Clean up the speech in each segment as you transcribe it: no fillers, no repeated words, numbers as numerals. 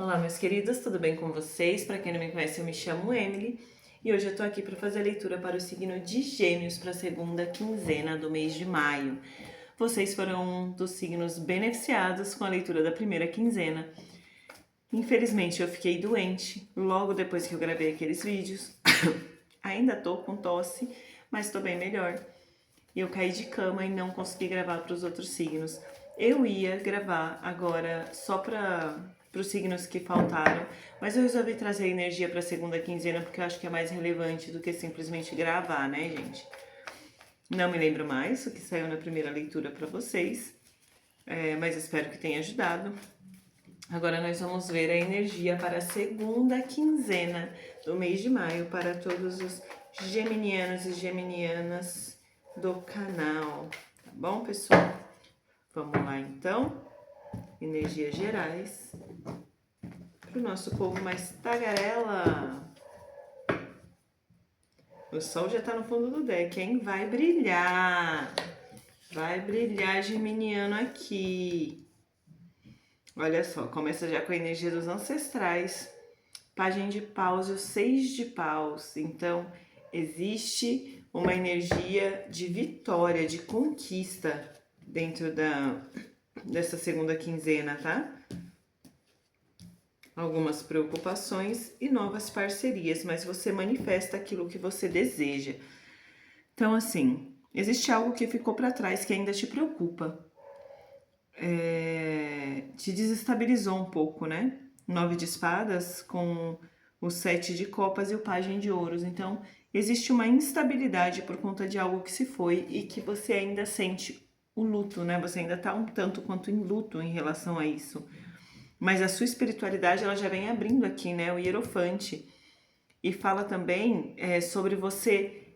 Olá, meus queridos, tudo bem com vocês? Para quem não me conhece, eu me chamo Emily e hoje eu tô aqui para fazer a leitura para o signo de Gêmeos para a segunda quinzena do mês de maio. Vocês foram um dos signos beneficiados com a leitura da primeira quinzena. Infelizmente, eu fiquei doente logo depois que eu gravei aqueles vídeos. Ainda tô com tosse, mas tô bem melhor. Eu caí de cama e não consegui gravar para os outros signos. Eu ia gravar agora só para os signos que faltaram, mas eu resolvi trazer energia para a segunda quinzena porque eu acho que é mais relevante do que simplesmente gravar, né, gente? Não me lembro mais o que saiu na primeira leitura para vocês, mas espero que tenha ajudado. Agora nós vamos ver a energia para a segunda quinzena do mês de maio para todos os geminianos e geminianas do canal, tá bom, pessoal? Vamos lá então, energias gerais para o nosso povo mais tagarela. O sol já tá no fundo do deck, hein? Vai brilhar geminiano aqui. Olha só, começa já com a energia dos ancestrais, Pagem de paus e o 6 de paus. Então, existe uma energia de vitória, de conquista dentro dessa segunda quinzena, tá? Algumas preocupações e novas parcerias, mas você manifesta aquilo que você deseja. Então, assim, existe algo que ficou para trás que ainda te preocupa. Te desestabilizou um pouco, né? 9 de espadas com o 7 de copas e o pajem de ouros. Então, existe uma instabilidade por conta de algo que se foi e que você ainda sente o luto, né? Você ainda tá um tanto quanto em luto em relação a isso. Mas a sua espiritualidade, ela já vem abrindo aqui, né? O Hierofante. E fala também sobre você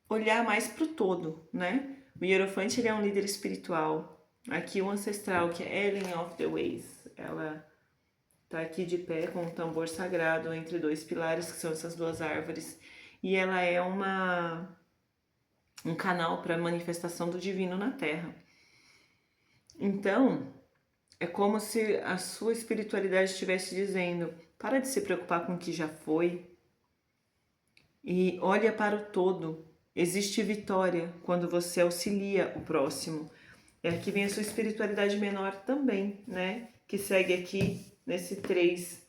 olhar mais pro todo, né? O Hierofante, ele é um líder espiritual. Aqui o ancestral, que é Ellen of the Ways, ela tá aqui de pé com um tambor sagrado entre dois pilares, que são essas duas árvores. E ela é um canal para manifestação do divino na Terra. Então, é como se a sua espiritualidade estivesse dizendo: para de se preocupar com o que já foi e olha para o todo. Existe vitória quando você auxilia o próximo. E aqui vem a sua espiritualidade menor também, né? Que segue aqui nesse 3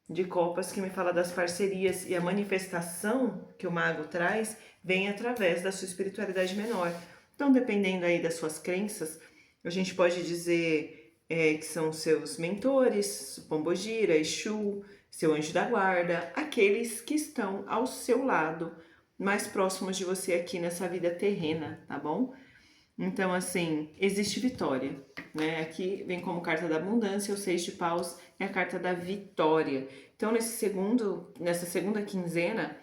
de copas, que me fala das parcerias, e a manifestação que o mago traz vem através da sua espiritualidade menor. Então, dependendo aí das suas crenças, a gente pode dizer que são seus mentores, Pombogira, Exu, seu anjo da guarda, aqueles que estão ao seu lado, mais próximos de você aqui nessa vida terrena, tá bom? Então, assim, existe vitória, né? Aqui vem como carta da abundância, o 6 de paus é a carta da vitória. Então, nessa segunda quinzena,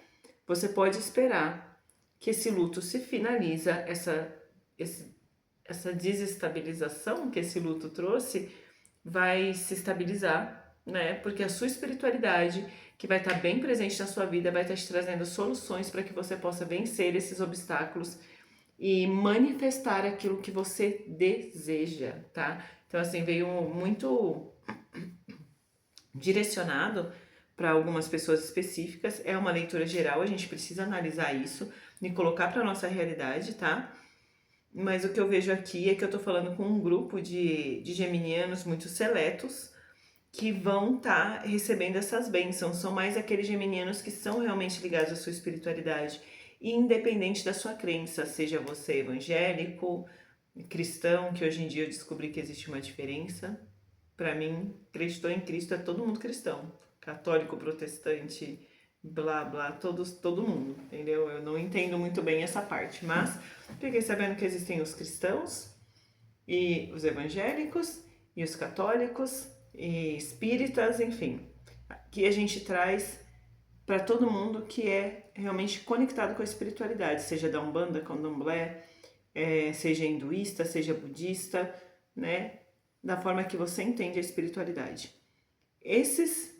você pode esperar que esse luto se finaliza, essa desestabilização que esse luto trouxe vai se estabilizar, né? Porque a sua espiritualidade, que vai estar bem presente na sua vida, vai estar te trazendo soluções para que você possa vencer esses obstáculos e manifestar aquilo que você deseja, tá? Então, assim, veio muito direcionado para algumas pessoas específicas. É uma leitura geral, a gente precisa analisar isso e colocar para nossa realidade, tá? Mas o que eu vejo aqui é que eu tô falando com um grupo de geminianos muito seletos que vão estar recebendo essas bênçãos. São mais aqueles geminianos que são realmente ligados à sua espiritualidade, independente da sua crença, seja você evangélico, cristão, que hoje em dia eu descobri que existe uma diferença. Para mim, acreditou em Cristo é todo mundo cristão. Católico, protestante, blá blá, todo mundo, entendeu? Eu não entendo muito bem essa parte, mas fiquei sabendo que existem os cristãos e os evangélicos e os católicos e espíritas, enfim, que a gente traz para todo mundo que é realmente conectado com a espiritualidade, seja da Umbanda, Candomblé, seja hinduísta, seja budista, né? Da forma que você entende a espiritualidade. Esses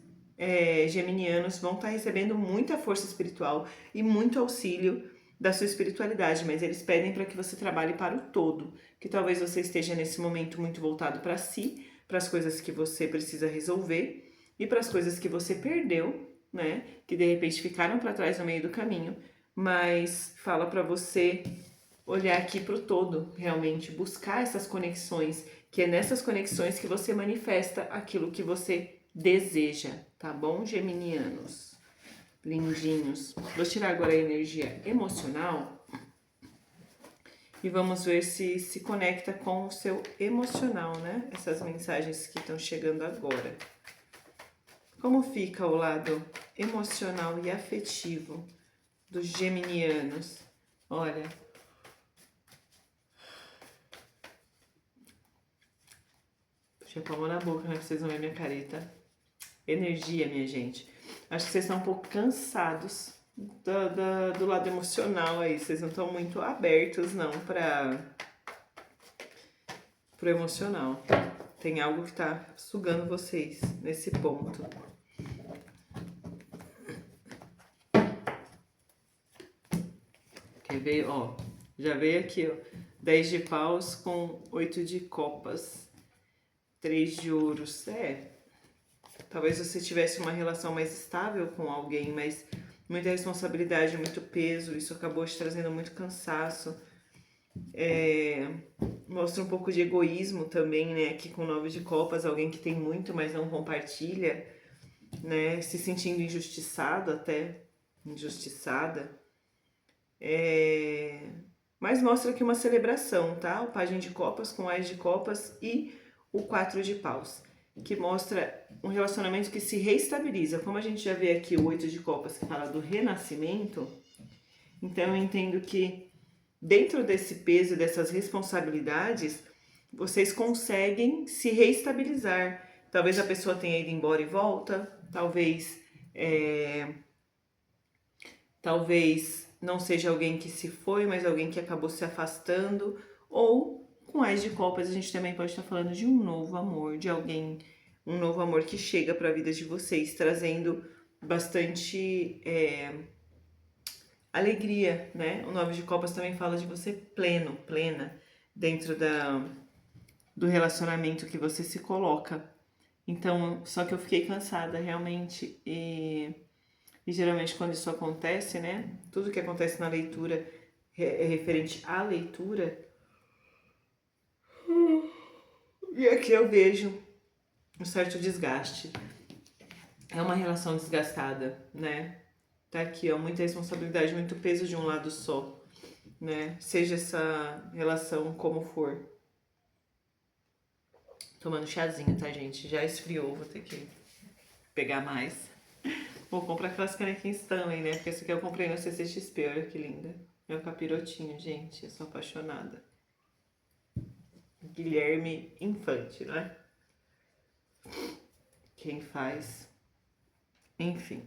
geminianos vão estar recebendo muita força espiritual e muito auxílio da sua espiritualidade, mas eles pedem para que você trabalhe para o todo, que talvez você esteja nesse momento muito voltado para si, para as coisas que você precisa resolver e para as coisas que você perdeu, né, que de repente ficaram para trás no meio do caminho, mas fala para você olhar aqui para o todo, realmente buscar essas conexões, que é nessas conexões que você manifesta aquilo que você deseja, tá bom, geminianos? Lindinhos. Vou tirar agora a energia emocional e vamos ver se conecta com o seu emocional, né? Essas mensagens que estão chegando agora. Como fica o lado emocional e afetivo dos geminianos? Olha, deixa eu pôr a mão na boca, né? Pra vocês não verem minha careta. Energia, minha gente. Acho que vocês estão um pouco cansados do lado emocional aí. Vocês não estão muito abertos, não, pro emocional. Tem algo que tá sugando vocês nesse ponto. Quer ver? Ó, já veio aqui, ó. 10 de paus com 8 de copas. 3 de ouros. Talvez você tivesse uma relação mais estável com alguém, mas muita responsabilidade, muito peso, isso acabou te trazendo muito cansaço. Mostra um pouco de egoísmo também, né? Aqui com 9 de copas, alguém que tem muito, mas não compartilha, né? Se sentindo injustiçado até, injustiçada. Mas mostra aqui uma celebração, tá? O pajem de copas com ás de copas e o 4 de paus, que mostra um relacionamento que se reestabiliza. Como a gente já vê aqui o 8 de copas que fala do renascimento, então eu entendo que dentro desse peso, dessas responsabilidades, vocês conseguem se reestabilizar. Talvez a pessoa tenha ido embora e volta, talvez não seja alguém que se foi, mas alguém que acabou se afastando, ou com ás de copas a gente também pode estar falando de um novo amor, de alguém, um novo amor que chega para a vida de vocês, trazendo bastante alegria, né? O 9 de copas também fala de você pleno, plena, dentro do relacionamento que você se coloca. Então, só que eu fiquei cansada realmente e geralmente quando isso acontece, né? Tudo que acontece na leitura é referente à leitura. E aqui eu vejo um certo desgaste. É uma relação desgastada, né? Tá aqui, ó, muita responsabilidade, muito peso de um lado só, né? Seja essa relação como for. Tomando chazinho, tá, gente? Já esfriou, vou ter que pegar mais. Vou comprar aquelas canequinhas Stanley, né? Porque essa aqui eu comprei no CCXP, olha que linda. Meu capirotinho, gente, eu sou apaixonada. Guilherme Infante, né? Quem faz. Enfim,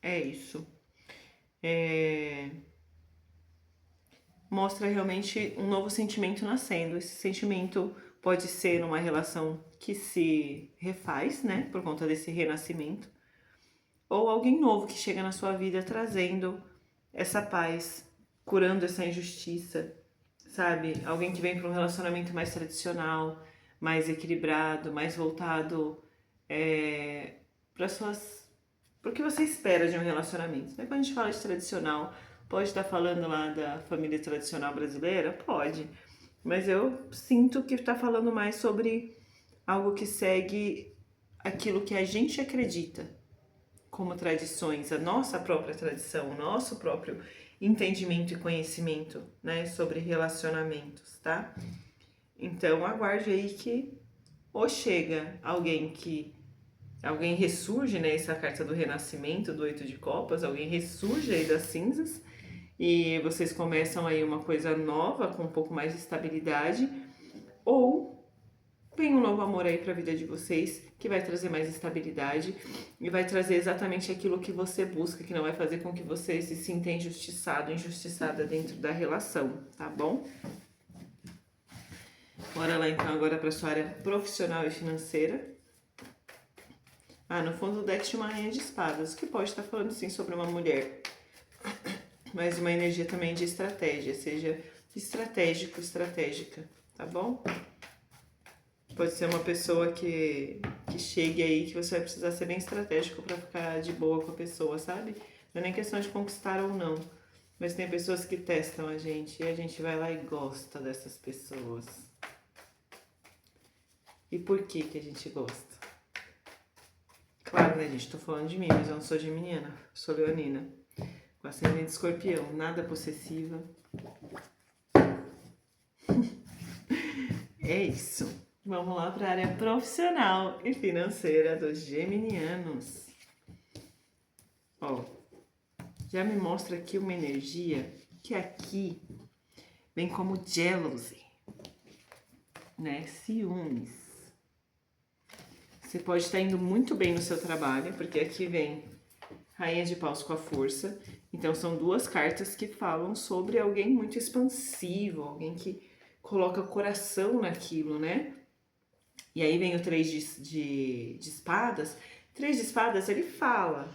é isso. Mostra realmente um novo sentimento nascendo. Esse sentimento pode ser uma relação que se refaz, né? Por conta desse renascimento. Ou alguém novo que chega na sua vida trazendo essa paz, curando essa injustiça, sabe? Alguém que vem para um relacionamento mais tradicional, mais equilibrado, mais voltado para o que você espera de um relacionamento. Né? Quando a gente fala de tradicional, pode estar falando lá da família tradicional brasileira? Pode. Mas eu sinto que está falando mais sobre algo que segue aquilo que a gente acredita como tradições, a nossa própria tradição, o nosso próprio entendimento e conhecimento, né, sobre relacionamentos, tá? Então aguarde aí que ou chega alguém ressurge, né, essa carta do renascimento, do 8 de copas, alguém ressurge aí das cinzas e vocês começam aí uma coisa nova com um pouco mais de estabilidade, ou vem um novo amor aí para a vida de vocês, que vai trazer mais estabilidade e vai trazer exatamente aquilo que você busca, que não vai fazer com que você se sinta injustiçado, injustiçada dentro da relação, tá bom? Bora lá então agora para sua área profissional e financeira. No fundo do deck tinha uma rainha de espadas, que pode estar falando sim sobre uma mulher mas uma energia também de estratégia, seja estratégico, estratégica, tá bom? Pode ser uma pessoa que chegue aí que você vai precisar ser bem estratégico pra ficar de boa com a pessoa, sabe? Não é nem questão de conquistar ou não, mas tem pessoas que testam a gente e a gente vai lá e gosta dessas pessoas. E por que que a gente gosta? Claro, né, gente? Tô falando de mim, mas eu não sou geminiana, sou leonina. Com ascendente escorpião, nada possessiva. É isso. Vamos lá para a área profissional e financeira dos geminianos. Ó, já me mostra aqui uma energia que aqui vem como jealousy, né? Ciúmes. Você pode estar indo muito bem no seu trabalho, porque aqui vem Rainha de Paus com a força. Então, são duas cartas que falam sobre alguém muito expansivo, alguém que coloca o coração naquilo, né? E aí vem o Três de Espadas. Três de Espadas, ele fala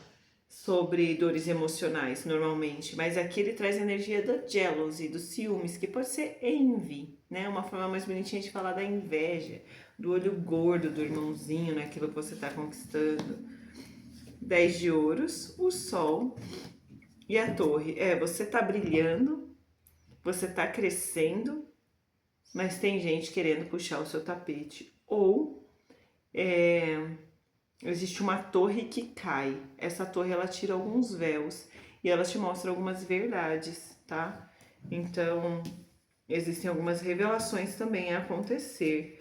sobre dores emocionais, normalmente. Mas aqui ele traz a energia da jealousy, dos ciúmes, que pode ser envy, né? Uma forma mais bonitinha de falar da inveja, do olho gordo do irmãozinho naquilo que você está conquistando. 10 de ouros, o sol e a torre. Você tá brilhando, você tá crescendo, mas tem gente querendo puxar o seu tapete. Ou existe uma torre que cai. Essa torre, ela tira alguns véus e ela te mostra algumas verdades, tá? Então, existem algumas revelações também a acontecer.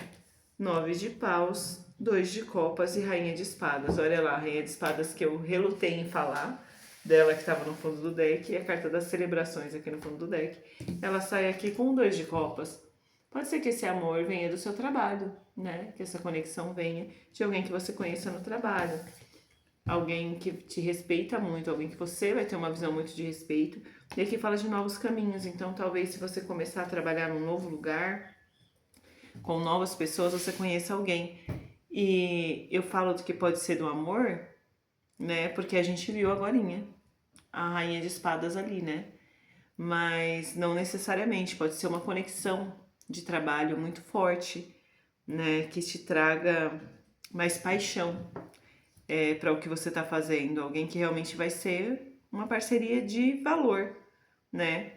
9 de paus, 2 de copas e rainha de espadas. Olha lá, a rainha de espadas que eu relutei em falar, dela que estava no fundo do deck, e a carta das celebrações aqui no fundo do deck. Ela sai aqui com 2 de copas. Pode ser que esse amor venha do seu trabalho, né? Que essa conexão venha de alguém que você conheça no trabalho. Alguém que te respeita muito, alguém que você vai ter uma visão muito de respeito. E aqui fala de novos caminhos, então talvez se você começar a trabalhar num novo lugar, com novas pessoas, você conheça alguém. E eu falo do que pode ser do amor, né? Porque a gente viu agorinha a rainha de espadas ali, né? Mas não necessariamente, pode ser uma conexão de trabalho muito forte, né? Que te traga mais paixão para o que você está fazendo. Alguém que realmente vai ser uma parceria de valor, né?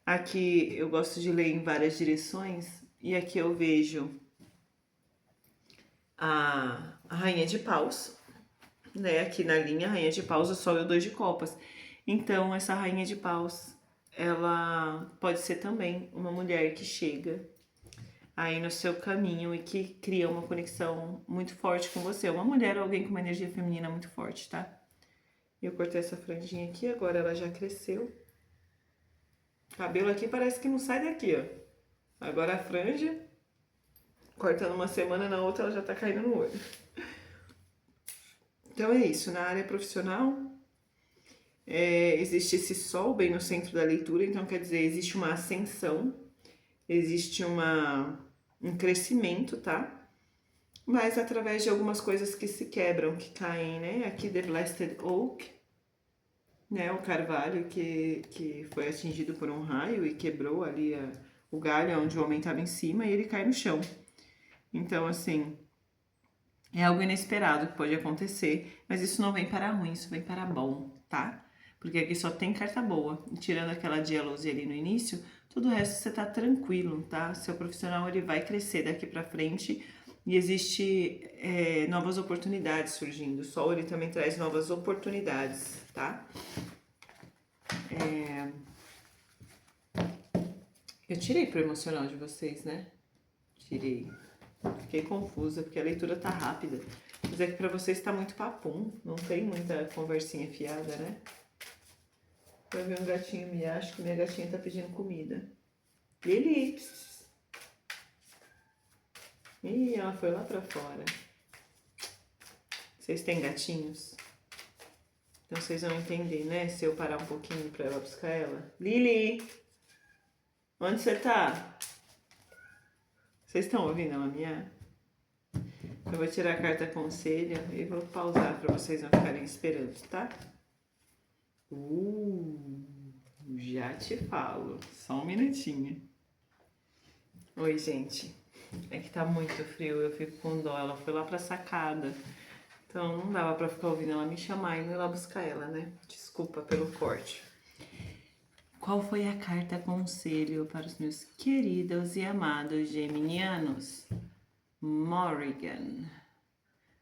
Aqui eu gosto de ler em várias direções e aqui eu vejo a rainha de paus, né? Aqui na linha, a rainha de paus, o sol e o 2 de copas. Então, essa rainha de paus, ela pode ser também uma mulher que chega aí no seu caminho e que cria uma conexão muito forte com você. Uma mulher ou alguém com uma energia feminina muito forte, tá? Eu cortei essa franjinha aqui, agora ela já cresceu. O cabelo aqui parece que não sai daqui, ó. Agora a franja, cortando uma semana, na outra ela já tá caindo no olho. Então é isso, na área profissional, existe esse sol bem no centro da leitura, então quer dizer, existe uma ascensão, existe um crescimento, tá? Mas através de algumas coisas que se quebram, que caem, né? Aqui The Blasted Oak, né? O carvalho que foi atingido por um raio e quebrou ali o galho onde o homem estava em cima e ele cai no chão. Então, assim, é algo inesperado que pode acontecer, mas isso não vem para ruim, isso vem para bom, tá? Porque aqui só tem carta boa. E tirando aquela jealousy ali no início, tudo o resto você tá tranquilo, tá? Seu profissional, ele vai crescer daqui pra frente e existe novas oportunidades surgindo. O sol, ele também traz novas oportunidades, tá? Eu tirei pro emocional de vocês, né? Tirei. Fiquei confusa, porque a leitura tá rápida. Mas é que pra vocês tá muito papum, não tem muita conversinha fiada, né? Eu vi um gatinho miar, acho que minha gatinha tá pedindo comida. Lili! Ih, ela foi lá pra fora. Vocês têm gatinhos? Então vocês vão entender, né? Se eu parar um pouquinho pra ela buscar ela. Lili! Onde você tá? Vocês estão ouvindo ela miar? Eu vou tirar a carta conselho e vou pausar pra vocês não ficarem esperando, tá? Já te falo, só um minutinho. Oi, gente. É que tá muito frio, eu fico com dó. Ela foi lá pra sacada. Então não dava pra ficar ouvindo ela me chamar e não ir lá buscar ela, né? Desculpa pelo corte. Qual foi a carta conselho para os meus queridos e amados geminianos? Morrigan.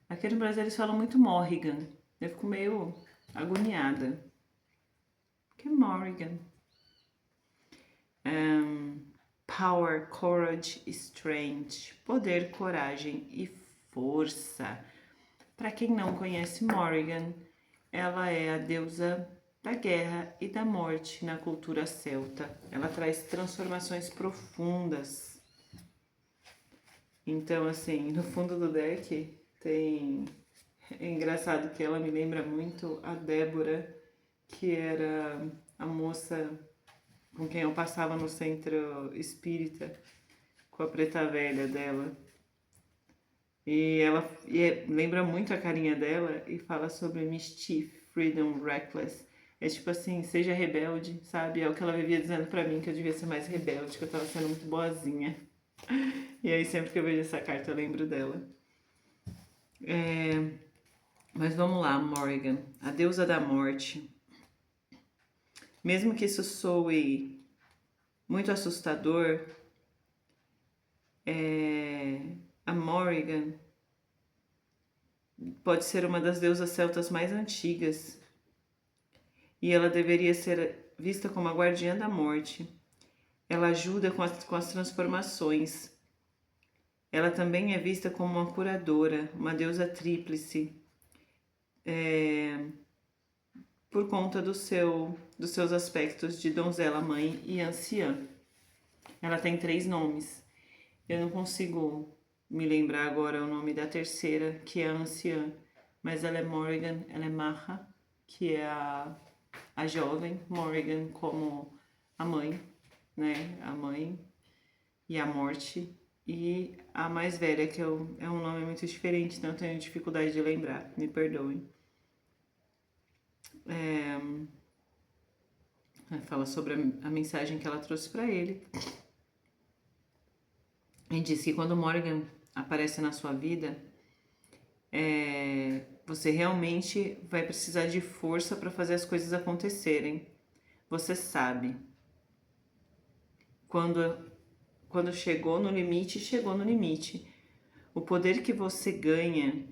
Aqui no Brasil eles falam muito Morrigan. Eu fico meio agoniada. Que é Morrigan? Power, courage, strength. Poder, coragem e força. Para quem não conhece Morrigan, ela é a deusa da guerra e da morte na cultura celta. Ela traz transformações profundas. Então, assim, no fundo do deck tem... É engraçado que ela me lembra muito a Débora, que era a moça com quem eu passava no centro espírita, com a preta velha dela. Lembra muito a carinha dela e fala sobre mischief, freedom, reckless. É tipo assim, seja rebelde, sabe? É o que ela vivia dizendo pra mim, que eu devia ser mais rebelde, que eu tava sendo muito boazinha. E aí sempre que eu vejo essa carta eu lembro dela. Mas vamos lá, Morrigan, a deusa da morte. Mesmo que isso soe muito assustador, a Morrigan pode ser uma das deusas celtas mais antigas e ela deveria ser vista como a guardiã da morte. Ela ajuda com as transformações. Ela também é vista como uma curadora, uma deusa tríplice, por conta dos seus aspectos de donzela, mãe e anciã. Ela tem 3 nomes. Eu não consigo me lembrar agora o nome da terceira, que é a anciã, mas ela é Morrigan, ela é Maha, que é a jovem, Morrigan como a mãe, né? A mãe e a morte. E a mais velha, que é um nome muito diferente, então eu tenho dificuldade de lembrar, me perdoem. Fala sobre a mensagem que ela trouxe para ele. E diz que quando Morrigan aparece na sua vida, você realmente vai precisar de força para fazer as coisas acontecerem. Você sabe. Quando chegou no limite, chegou no limite. O poder que você ganha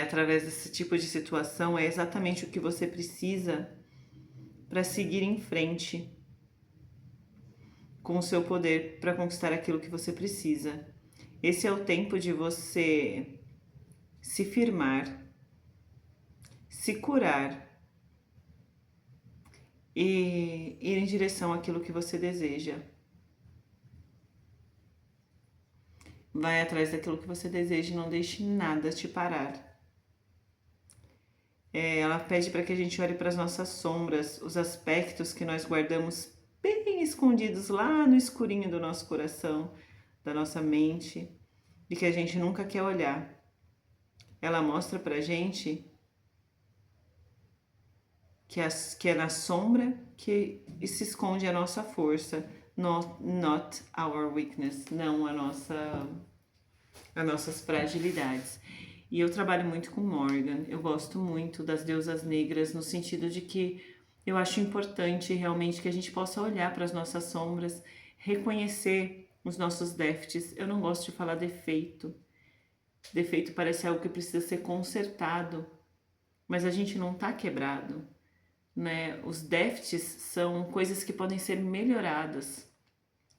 através desse tipo de situação é exatamente o que você precisa para seguir em frente com o seu poder para conquistar aquilo que você precisa. Esse é o tempo de você se firmar, se curar e ir em direção àquilo que você deseja. Vai atrás daquilo que você deseja e não deixe nada te parar. Ela pede para que a gente olhe para as nossas sombras, os aspectos que nós guardamos bem escondidos lá no escurinho do nosso coração, da nossa mente, e que a gente nunca quer olhar. Ela mostra pra gente que é na sombra que se esconde a nossa força, not our weakness, não as nossas fragilidades. E eu trabalho muito com Morrigan, eu gosto muito das deusas negras, no sentido de que eu acho importante realmente que a gente possa olhar para as nossas sombras, reconhecer os nossos déficits. Eu não gosto de falar defeito. Defeito parece algo que precisa ser consertado, mas a gente não está quebrado, né? Os déficits são coisas que podem ser melhoradas.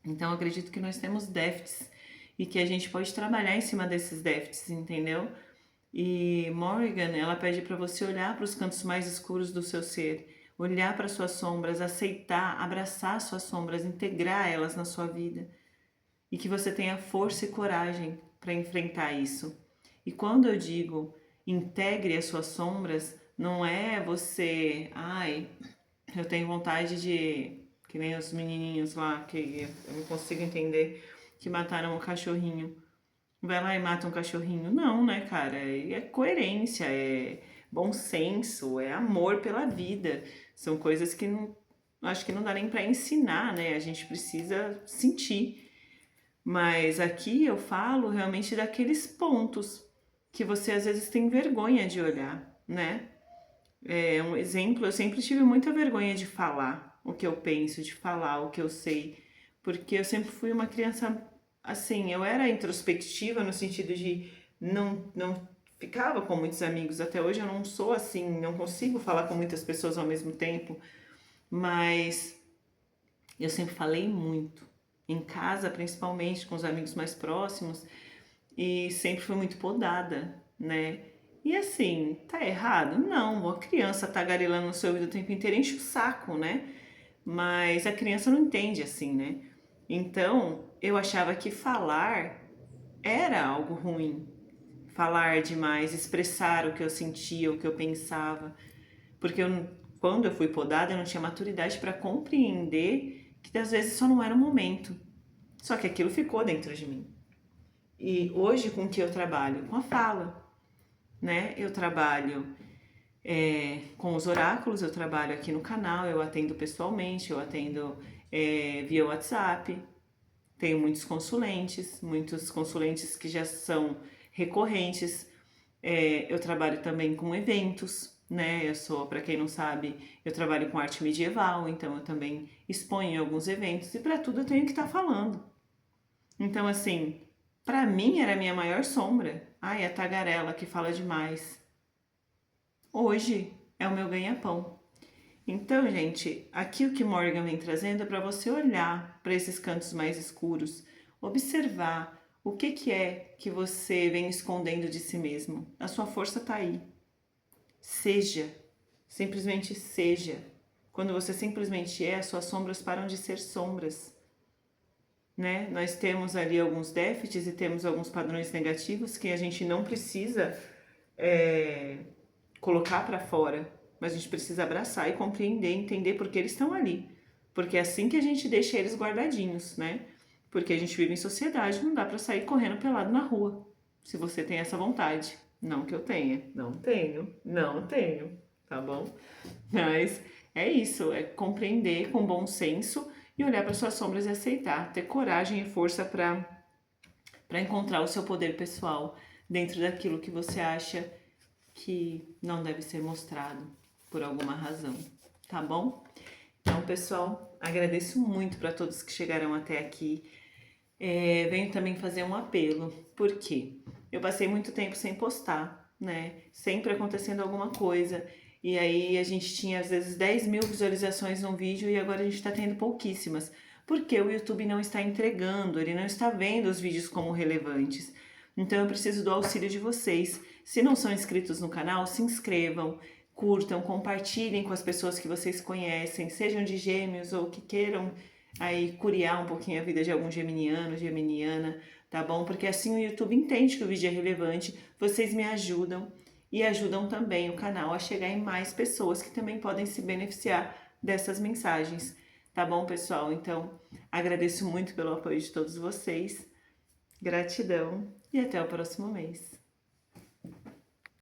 Então eu acredito que nós temos déficits e que a gente pode trabalhar em cima desses déficits, entendeu? E Morrigan, ela pede para você olhar para os cantos mais escuros do seu ser, olhar para suas sombras, aceitar, abraçar suas sombras, integrar elas na sua vida e que você tenha força e coragem para enfrentar isso. E quando eu digo integre as suas sombras, não é você, eu tenho vontade de, que nem os menininhos lá, que eu não consigo entender, que mataram o cachorrinho. Vai lá e mata um cachorrinho. Não, né, cara? É coerência, é bom senso, é amor pela vida. São coisas que não acho que não dá nem para ensinar, né? A gente precisa sentir. Mas aqui eu falo realmente daqueles pontos que você às vezes tem vergonha de olhar, né? É um exemplo, eu sempre tive muita vergonha de falar o que eu penso, de falar o que eu sei, porque eu sempre fui uma criança assim, eu era introspectiva no sentido de não ficava com muitos amigos, até hoje eu não sou assim, não consigo falar com muitas pessoas ao mesmo tempo, mas eu sempre falei muito, em casa principalmente, com os amigos mais próximos, e sempre fui muito podada, né? E assim, tá errado? Não, a criança tagarelando no seu ouvido o tempo inteiro enche o saco, né? Mas a criança não entende assim, né? Então, eu achava que falar era algo ruim. Falar demais, expressar o que eu sentia, o que eu pensava. Porque quando eu fui podada, eu não tinha maturidade para compreender que às vezes só não era o momento. Só que aquilo ficou dentro de mim. E hoje com que eu trabalho? Com a fala, né? Eu trabalho com os oráculos, eu trabalho aqui no canal, eu atendo pessoalmente, eu atendo via WhatsApp, tenho muitos consulentes que já são recorrentes, eu trabalho também com eventos, né? Eu sou, para quem não sabe, eu trabalho com arte medieval, então eu também exponho em alguns eventos e para tudo eu tenho que estar falando. Então, assim, pra mim era a minha maior sombra. Ai, a tagarela que fala demais. Hoje é o meu ganha-pão. Então, gente, aqui o que Morgan vem trazendo é para você olhar para esses cantos mais escuros, observar o que é que você vem escondendo de si mesmo. A sua força tá aí. Seja, simplesmente seja. Quando você simplesmente é, as suas sombras param de ser sombras. Né? Nós temos ali alguns déficits e temos alguns padrões negativos que a gente não precisa colocar para fora, mas a gente precisa abraçar e compreender, entender porque eles estão ali. Porque é assim que a gente deixa eles guardadinhos, né? Porque a gente vive em sociedade, não dá para sair correndo pelado na rua, se você tem essa vontade. Não que eu tenha, não tenho, tá bom? Mas é isso, é compreender com bom senso e olhar para suas sombras e aceitar, ter coragem e força para encontrar o seu poder pessoal dentro daquilo que você acha que não deve ser mostrado por alguma razão, tá bom? Então, pessoal, agradeço muito para todos que chegaram até aqui. Venho também fazer um apelo, porque eu passei muito tempo sem postar, né? Sempre acontecendo alguma coisa. E aí a gente tinha às vezes 10 mil visualizações num vídeo e agora a gente está tendo pouquíssimas. Porque o YouTube não está entregando, ele não está vendo os vídeos como relevantes. Então eu preciso do auxílio de vocês. Se não são inscritos no canal, se inscrevam, curtam, compartilhem com as pessoas que vocês conhecem, sejam de gêmeos ou que queiram aí curiar um pouquinho a vida de algum geminiano, geminiana, tá bom? Porque assim o YouTube entende que o vídeo é relevante, vocês me ajudam e ajudam também o canal a chegar em mais pessoas que também podem se beneficiar dessas mensagens, tá bom, pessoal? Então, agradeço muito pelo apoio de todos vocês, gratidão e até o próximo mês.